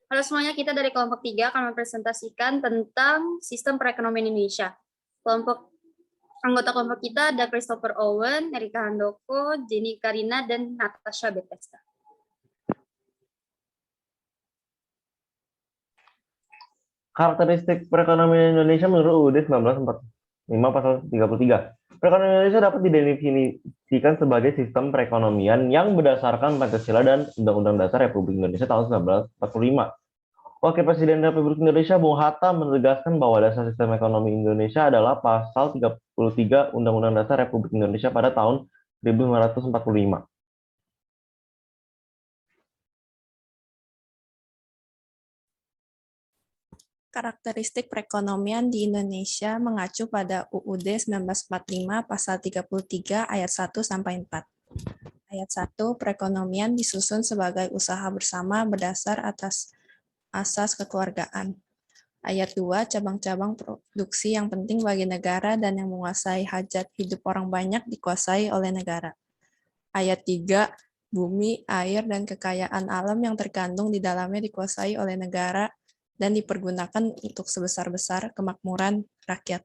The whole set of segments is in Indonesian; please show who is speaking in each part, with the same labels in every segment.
Speaker 1: Halo semuanya, kita dari kelompok 3 akan mempresentasikan tentang sistem perekonomian Indonesia. Anggota kelompok kita ada Christopher Owen, Erika Handoko, Jenny Karina, dan Natasha Bethesda.
Speaker 2: Karakteristik perekonomian Indonesia menurut UUD 1945 pasal 33. Perekonomian Indonesia dapat didefinisikan sebagai sistem perekonomian yang berdasarkan Pancasila dan Undang-Undang Dasar Republik Indonesia tahun 1945. Wakil Presiden Republik Indonesia Bung Hatta menegaskan bahwa dasar sistem ekonomi Indonesia adalah pasal 33 Undang-Undang Dasar Republik Indonesia pada tahun 1945.
Speaker 3: Karakteristik perekonomian di Indonesia mengacu pada UUD 1945 pasal 33 ayat 1 sampai 4. Ayat 1, perekonomian disusun sebagai usaha bersama berdasar atas asas kekeluargaan. Ayat 2, cabang-cabang produksi yang penting bagi negara dan yang menguasai hajat hidup orang banyak dikuasai oleh negara. Ayat 3, bumi, air, dan kekayaan alam yang terkandung di dalamnya dikuasai oleh negara dan dipergunakan untuk sebesar-besar kemakmuran rakyat.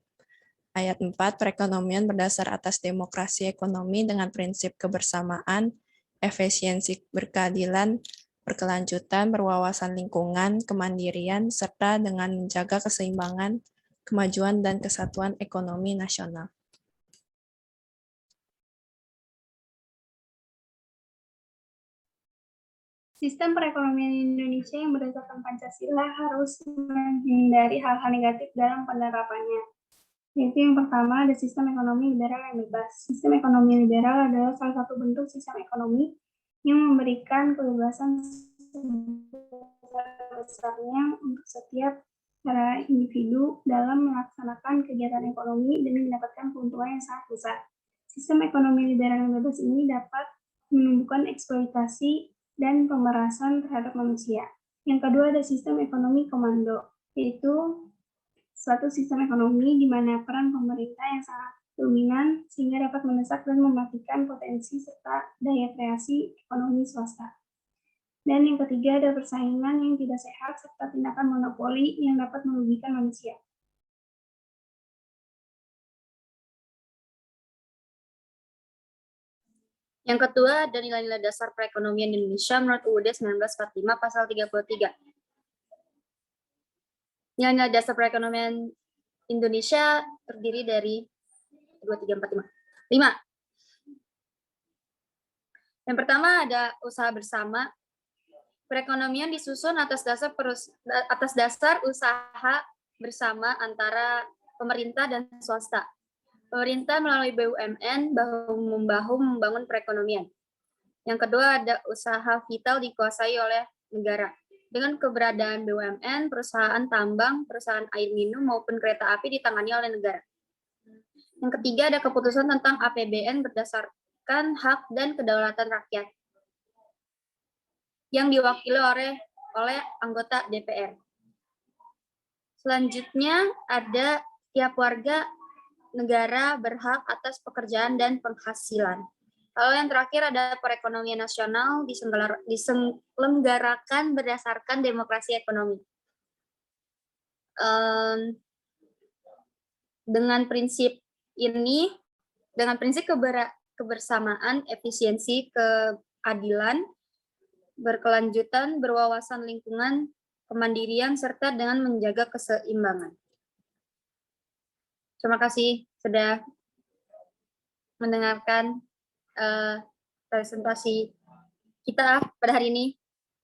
Speaker 3: Ayat 4, perekonomian berdasar atas demokrasi ekonomi dengan prinsip kebersamaan, efisiensi berkeadilan, berkelanjutan, berwawasan lingkungan, kemandirian, serta dengan menjaga keseimbangan, kemajuan, dan kesatuan ekonomi nasional.
Speaker 4: Sistem perekonomian Indonesia yang berdasarkan Pancasila harus menghindari hal-hal negatif dalam penerapannya. Yaitu yang pertama, ada sistem ekonomi liberal yang bebas. Sistem ekonomi liberal adalah salah satu bentuk sistem ekonomi yang memberikan kebebasan sebesar-besarnya untuk setiap para individu dalam melaksanakan kegiatan ekonomi demi mendapatkan keuntungan yang sangat besar. Sistem ekonomi liberal yang bebas ini dapat menumbuhkan eksploitasi dan pemerasan terhadap manusia. Yang kedua ada sistem ekonomi komando, yaitu suatu sistem ekonomi di mana peran pemerintah yang sangat dominan sehingga dapat mendesak dan mematikan potensi serta daya kreasi ekonomi swasta. Dan yang ketiga ada persaingan yang tidak sehat serta tindakan monopoli yang dapat merugikan manusia.
Speaker 1: Yang kedua ada nilai-nilai dasar perekonomian Indonesia menurut UUD 1945 pasal 33. Nilai-nilai dasar perekonomian Indonesia terdiri dari 2, 3, 4, 5. Yang pertama ada usaha bersama. Perekonomian disusun atas dasar usaha bersama antara pemerintah dan swasta. Pemerintah melalui BUMN bahu-membahu membangun perekonomian. Yang kedua ada usaha vital dikuasai oleh negara. Dengan keberadaan BUMN, perusahaan tambang, perusahaan air minum, maupun kereta api ditangani oleh negara. Yang ketiga ada keputusan tentang APBN berdasarkan hak dan kedaulatan rakyat yang diwakili oleh anggota DPR. Selanjutnya ada tiap warga negara berhak atas pekerjaan dan penghasilan. Lalu yang terakhir ada perekonomian nasional diselenggarakan berdasarkan demokrasi ekonomi. Dengan prinsip ini, dengan prinsip kebersamaan, efisiensi, keadilan, berkelanjutan, berwawasan lingkungan, kemandirian, serta dengan menjaga keseimbangan. Terima kasih sudah mendengarkan presentasi kita pada hari ini.